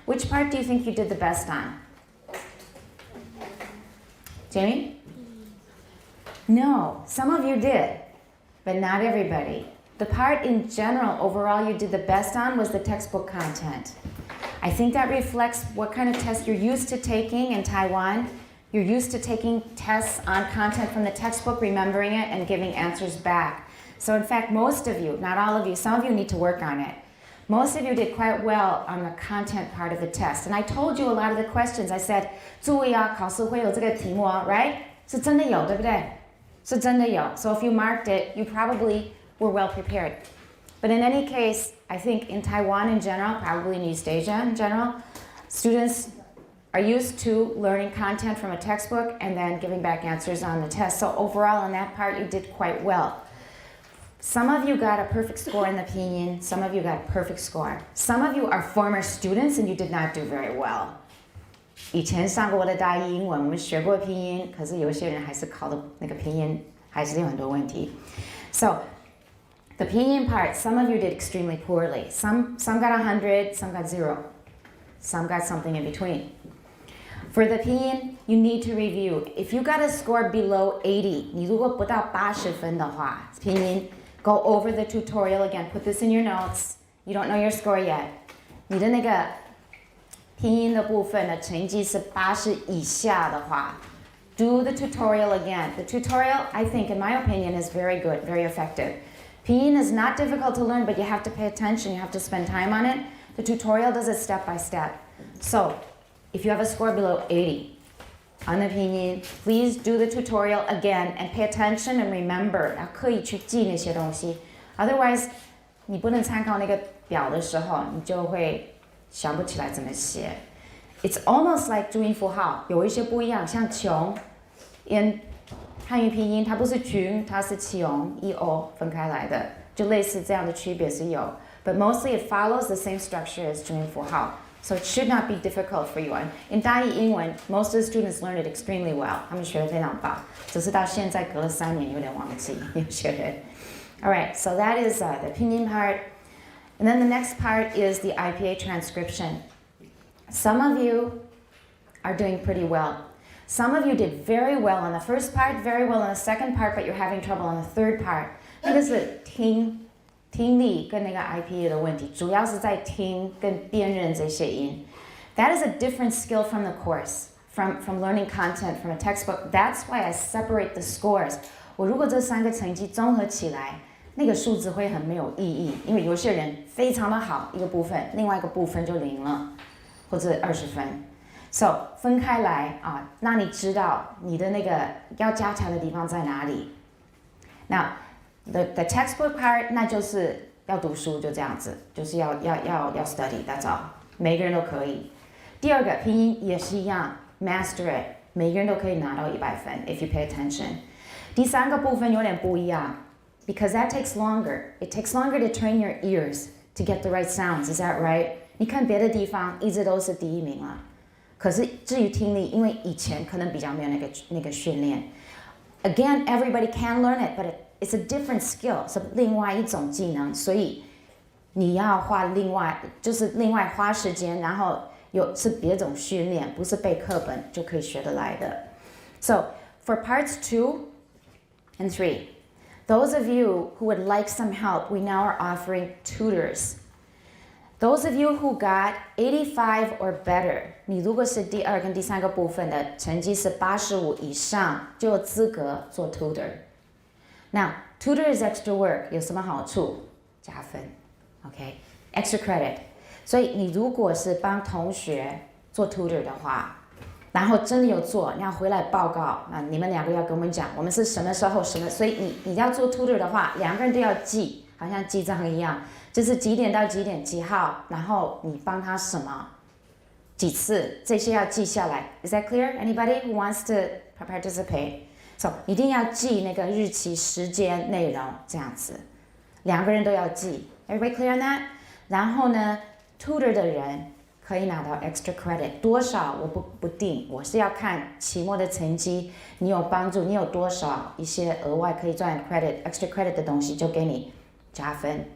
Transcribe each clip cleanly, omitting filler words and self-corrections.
Which part do you think you did the best on? Jamie? No, some of you did, but not everybody. The part in general, overall, you did the best on was the textbook content. I think that reflects what kind of test you're used to taking in Taiwan. You're used to taking tests on content from the textbook, remembering it, and giving answers back. So in fact, most of you, not all of you, some of you need to work on it. Most of you did quite well on the content part of the test. And I told you a lot of the questions. I said, 注意啊，考试会有这个题目啊, right? 是真的有，对不对？是真的有. So if you marked it, you probably were well prepared. But in any case, I think in Taiwan in general, probably in East Asia in general, students are used to learning content from a textbook and then giving back answers on the test. So overall, on that part, you did quite well. Some of you got a perfect score in the pinyin. Some of you got a perfect score. Some of you are former students and you did not do very well. 以前上过我的大一英文，我们学过拼音，可是有些人还是考的那个拼音还是有很多问题。So the pinyin part, some of you did extremely poorly. Some got 100, some got 0. Some got something in between. For the pinyin, you need to review. If you got a score below 80, 你如果不到80分的话，拼音 go over the tutorial again. Put this in your notes. You don't know your score yet. 你的那个拼音的部分的成绩是80以下的话 do the tutorial again. The tutorial, I think, in my opinion, is very good, very effective. Pinyin is not difficult to learn, but you have to pay attention. You have to spend time on it. The tutorial does it step by step. So, if you have a score below 80 on the pinyin, please do the tutorial again and pay attention and remember. 要刻意去记那些东西 Otherwise, 你不能参考那个表的时候，你就会想不起来怎么写。It's almost like 注音符号，有一些不一样，像穷 in 汉语拼音它不是穷，它是穷 e-o 分开来的，就类似这样的区别是有。But mostly it follows the same structure as 注音符号。So it should not be difficult for you. In 大一英文 most of the students learned it extremely well. 他们学得非常棒，只是到现在隔了3年有点忘记有些人。Alright, so that is the pinyin part. And then the next part is the IPA transcription. Some of you are doing pretty well. Some of you did very well on the first part, very well on the second part, but you're having trouble on the third part. 那个是听力跟那个 IPA 的问题，主要是在听跟辨认这些音。That is a different skill from the course, from learning content from a textbook. That's why I separate the scores. 我如果这3个成绩综合起来，那个数字会很没有意义，因为有些人非常的好一个部分，另外一个部分就0了，或者20分。So 分开来啊，让你知道你的那个要加强的地方在哪里。Now the textbook part 那就是要读书，就这样子，就是要 study, that's all. 每个人都可以。第二个拼音也是一样 ，master it， 每个人都可以拿到100分 if you pay attention. 第3个部分有点不一样。Because that takes longer. It takes longer to train your ears to get the right sounds. Is that right? 你看别的地方一直都是第1名了，可是至于听力，因为以前可能比较没有那个训练。Again, everybody can learn it, but it's a different skill. 是另外一种技能，所以你要另外花时间，然后是别种训练，不是背课本就可以学得来的。So for parts 2 and 3. Those of you who would like some help, we now are offering tutors. Those of you who got 85 or better, 你如果是第2跟第3个部分的成绩是85以上，就有资格做 tutor. Now, tutor is extra work. 有什么好处？加分 ，OK? Extra credit. 所以你如果是帮同学做 tutor 的话，然后真的有做，你要回来报告，那你们2个要跟我们讲，我们是什么时候所以你要做 tutor 的话，2个人都要记，好像记账一样，就是几点到几点几号，然后你帮他什么，几次，这些要记下来。Is that clear? Anybody who wants to participate? So 一定要记那个日期、时间、内容这样子，2个人都要记。Everybody clear on that? 然后呢 ，tutor 的人可以拿到 extra credit， 多少我不定，我是要看期末的成绩，你有帮助，你有多少一些额外可以赚 extra credit 的东西，就给你加分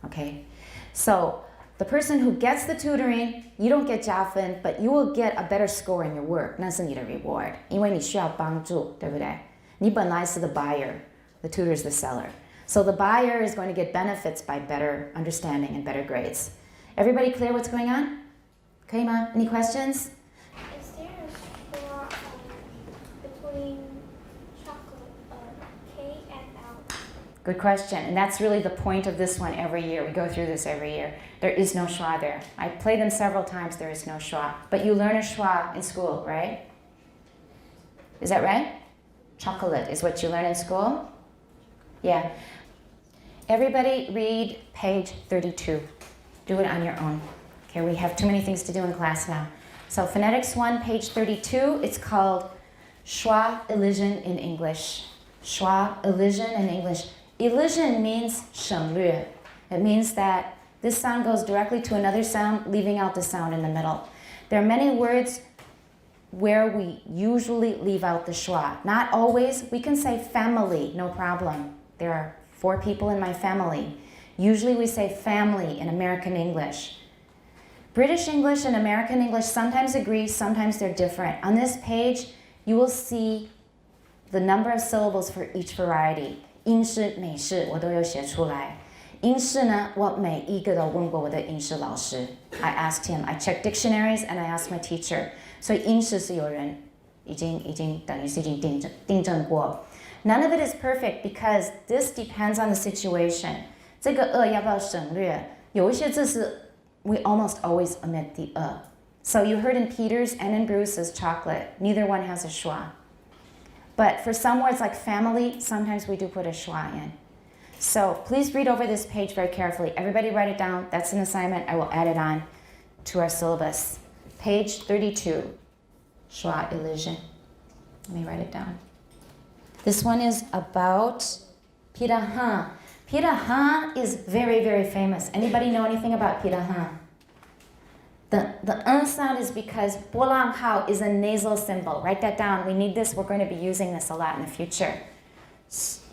，OK？ So The person who gets the tutoring, you don't get 加分, but you will get a better score in your work. 那是你的 reward. 因为你需要帮助，对不对？你本来是 the buyer, the tutor is the seller. So the buyer is going to get benefits by better understanding and better grades. Everybody clear what's going on? 可以吗？ Any questions? Is there a straw between chocolate K and L? Good question. And that's really the point of this one every year. We go through this every year. There is no schwa there. I played them several times. There is no schwa. But you learn a schwa in school, right? Is that right? Chocolate is what you learn in school? Yeah. Everybody read page 32. Do it on your own. Okay, we have too many things to do in class now. So Phonetics 1, page 32, it's called schwa elision in English. Schwa elision in English. Elision means 省略. It means that this sound goes directly to another sound, leaving out the sound in the middle. There are many words where we usually leave out the schwa. Not always. We can say family, no problem. There are 4 people in my family. Usually we say family in American English. British English and American English sometimes agree, sometimes they're different. On this page, you will see the number of syllables for each variety. 英式、美式我都有写出来。英式呢，我每一个都问过我的英式老师。I asked him. I checked dictionaries and I asked my teacher. 所以英式是有人已经等于是已经订正过。None of it is perfect because this depends on the situation. 这个要不要省略？有一些字是 we almost always omit the So you heard in Peter's and in Bruce's chocolate, neither one has a schwa. But for some words like family, sometimes we do put a schwa in. So please read over this page very carefully. Everybody write it down. That's an assignment. I will add it on to our syllabus. Page 32, schwa elision. Let me write it down. This one is about pirahan. Pirahan is very, very famous. Anybody know anything about pirahan? The sound is because 波浪号 is a nasal symbol. Write that down. We need this. We're going to be using this a lot in the future.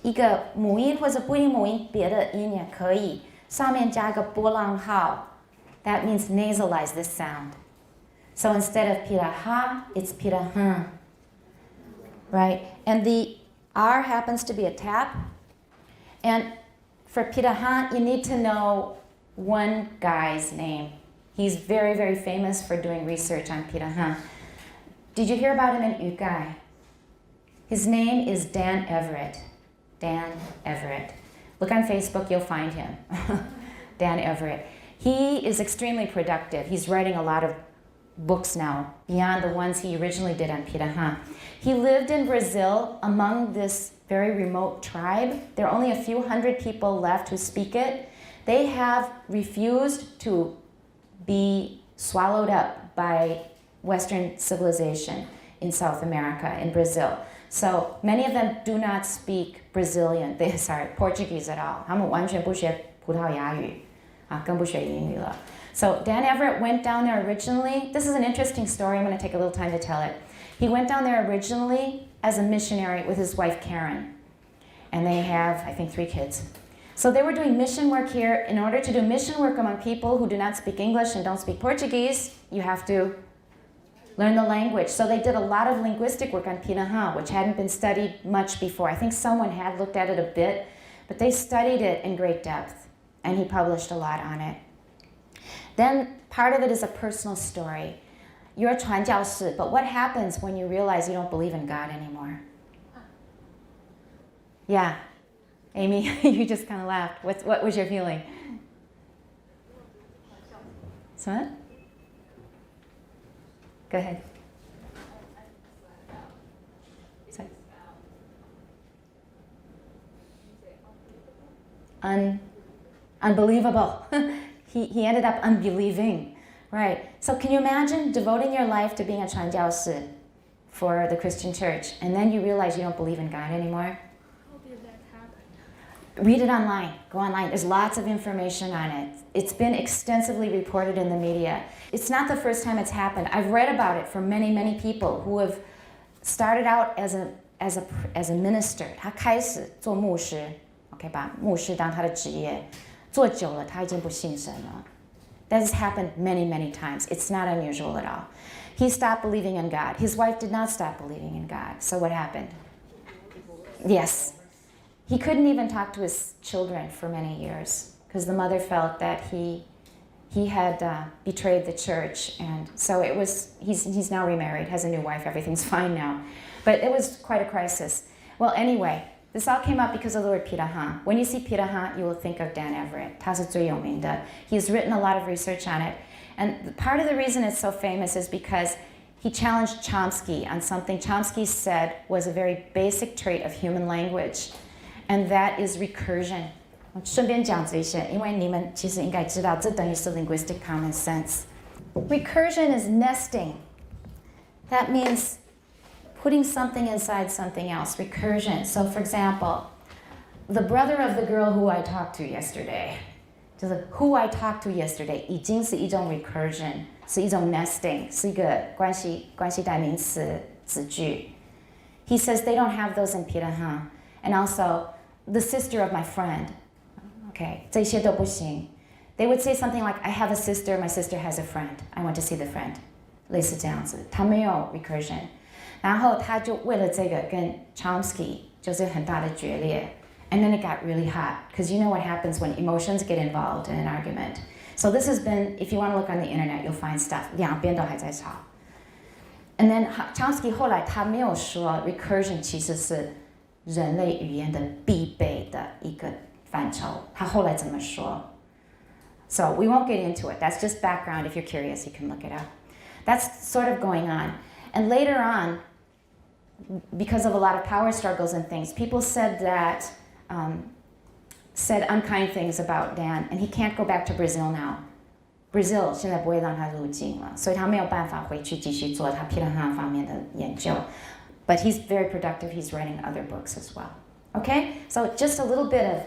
一个母音或者不音母音，别的音也可以，上面加个波浪号。That means nasalize this sound. So instead of piraha, it's pirahan. Right? And the R happens to be a tap. And for pirahan, you need to know one guy's name. He's very, very famous for doing research on pirahan. Did you hear about him in Ukai? His name is Dan Everett. Dan Everett. Look on Facebook, you'll find him. Dan Everett. He is extremely productive. He's writing a lot of books now, beyond the ones he originally did on pirahan. He lived in Brazil among this very remote tribe. There are only a few hundred people left who speak it. They have refused to be swallowed up by Western civilization in South America, in Brazil. So many of them do not speak Brazilian, Portuguese at all. 他们完全不学葡萄牙语，更不学英语了。So Dan Everett went down there originally. This is an interesting story. I'm going to take a little time to tell it. He went down there originally as a missionary with his wife Karen. And they have, I think, 3 kids. So they were doing mission work here. In order to do mission work among people who do not speak English and don't speak Portuguese, you have to learn the language. So they did a lot of linguistic work on pirahan, which hadn't been studied much before. I think someone had looked at it a bit, but they studied it in great depth. And he published a lot on it. Then part of it is a personal story. You're a 传教士, but what happens when you realize you don't believe in God anymore? Yeah. Amy, you just kind of laughed. What was your feeling? What? Go ahead. Sorry. Unbelievable. He ended up unbelieving. Right. So can you imagine devoting your life to being a 传教士 for the Christian church, and then you realize you don't believe in God anymore? How did that happen? Read it online. Go online. There's lots of information on it. It's been extensively reported in the media. It's not the first time it's happened. I've read about it from many, many people who have started out as a minister. 他开始做牧师 ，OK 把牧师当他的职业，做久了他已经不信神了。That has happened many, many times. It's not unusual at all. He stopped believing in God. His wife did not stop believing in God. So what happened? Yes. He couldn't even talk to his children for many years because the mother felt that he had betrayed the church. And so he's now remarried, has a new wife, everything's fine now. But it was quite a crisis. Well, anyway, this all came up because of the word piraha. When you see piraha, you will think of Dan Everett. 他是最有名的. He's written a lot of research on it. And part of the reason it's so famous is because he challenged Chomsky on something Chomsky said was a very basic trait of human language, and that is recursion. 顺便讲这些，因为你们其实应该知道，这等于是 linguistic common sense. Recursion is nesting. That means putting something inside something else, recursion. So for example, the brother of the girl who I talked to yesterday, 就是 who I talked to yesterday 已经是一种 recursion, 是一种 nesting, 是一个关系代名词子句. He says they don't have those in Piraha. And also, the sister of my friend. Okay, 这些都不行. They would say something like, I have a sister, my sister has a friend. I want to see the friend. 类似这样子，他没有 recursion. 然后他就为了这个跟 Chomsky 就是很大的决裂. And then it got really hot, because you know what happens when emotions get involved in an argument. So this has been, if you want to look on the internet, you'll find stuff. 两边都还在吵. And then Chomsky 后来他没有说 recursion 其实是人类语言的必备的一个范畴。他后来怎么说? So we won't get into it. That's just background. If you're curious, you can look it up. That's sort of going on. And later on, because of a lot of power struggles and things, people said unkind things about Dan, and he can't go back to Brazil now. Brazil 现在不会让他入境了，所以他没有办法回去继续做他 Piraha 方面的研究。But he's very productive. He's writing other books as well. Okay? So just a little bit of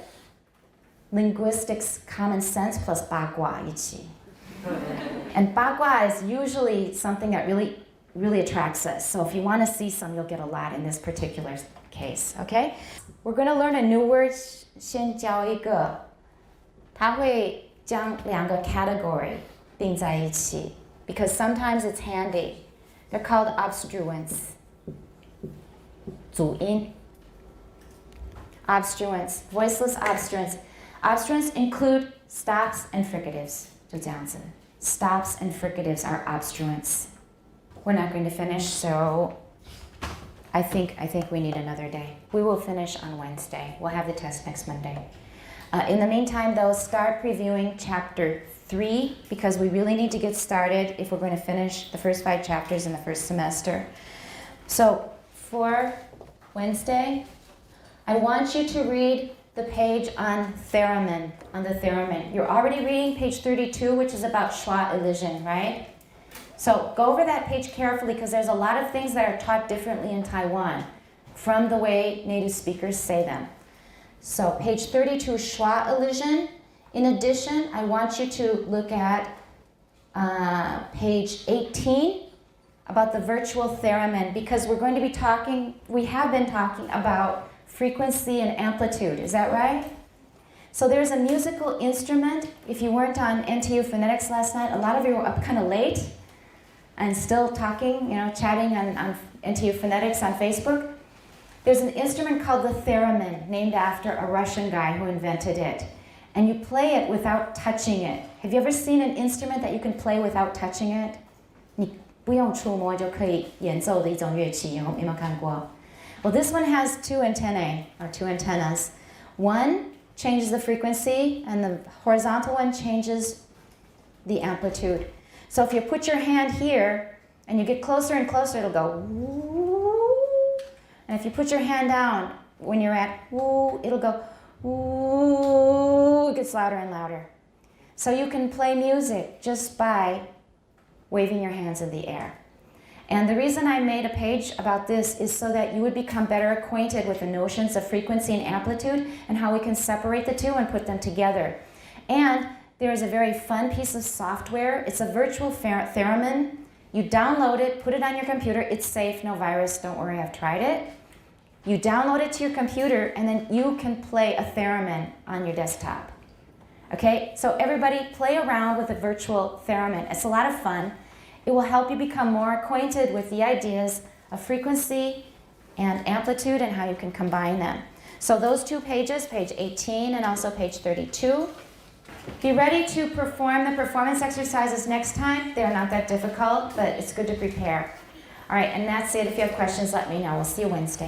linguistics, common sense plus 八卦一起. And 八卦 is usually something that really attracts us. So if you want to see some, you'll get a lot in this particular case. Okay? We're going to learn a new word. 先教一个，它会将两个 category 并在一起 because sometimes it's handy. They're called obstruents. 主音 obstruents, voiceless obstruents. Obstruents include stops and fricatives. 就这样子. Stops and fricatives are obstruents. We're not going to finish, so I think we need another day. We will finish on Wednesday. We'll have the test next Monday. In the meantime, though, start previewing chapter 3 because we really need to get started if we're going to finish the first 5 chapters in the first semester. So for Wednesday, I want you to read the page on theremin, the theremin. You're already reading page 32, which is about schwa elision, right? So go over that page carefully because there's a lot of things that are taught differently in Taiwan from the way native speakers say them. So page 32, schwa elision. In addition, I want you to look at page 18 about the virtual theremin because we have been talking about frequency and amplitude. Is that right? So there's a musical instrument. If you weren't on NTU Phonetics last night, a lot of you were up kind of late and still talking, chatting on NTU Phonetics on Facebook. There's an instrument called the theremin, named after a Russian guy who invented it. And you play it without touching it. Have you ever seen an instrument that you can play without touching it? 你不用触摸就可以演奏的一种乐器，有没有看过? Well, this one has two antennas. One changes the frequency, and the horizontal one changes the amplitude. So if you put your hand here, and you get closer and closer, it'll go woo. And if you put your hand down, when you're at woo, it'll go woo. It gets louder and louder. So you can play music just by waving your hands in the air. And the reason I made a page about this is so that you would become better acquainted with the notions of frequency and amplitude and how we can separate the two and put them together. And there is a very fun piece of software. It's a virtual theremin. You download it, put it on your computer. It's safe, no virus, don't worry, I've tried it. You download it to your computer, and then you can play a theremin on your desktop. Okay, so everybody play around with a virtual theremin. It's a lot of fun. It will help you become more acquainted with the ideas of frequency and amplitude and how you can combine them. So those two pages, page 18 and also page 32. Be ready to perform the performance exercises next time. They're not that difficult, but it's good to prepare. All right, and that's it. If you have questions, let me know. We'll see you Wednesday.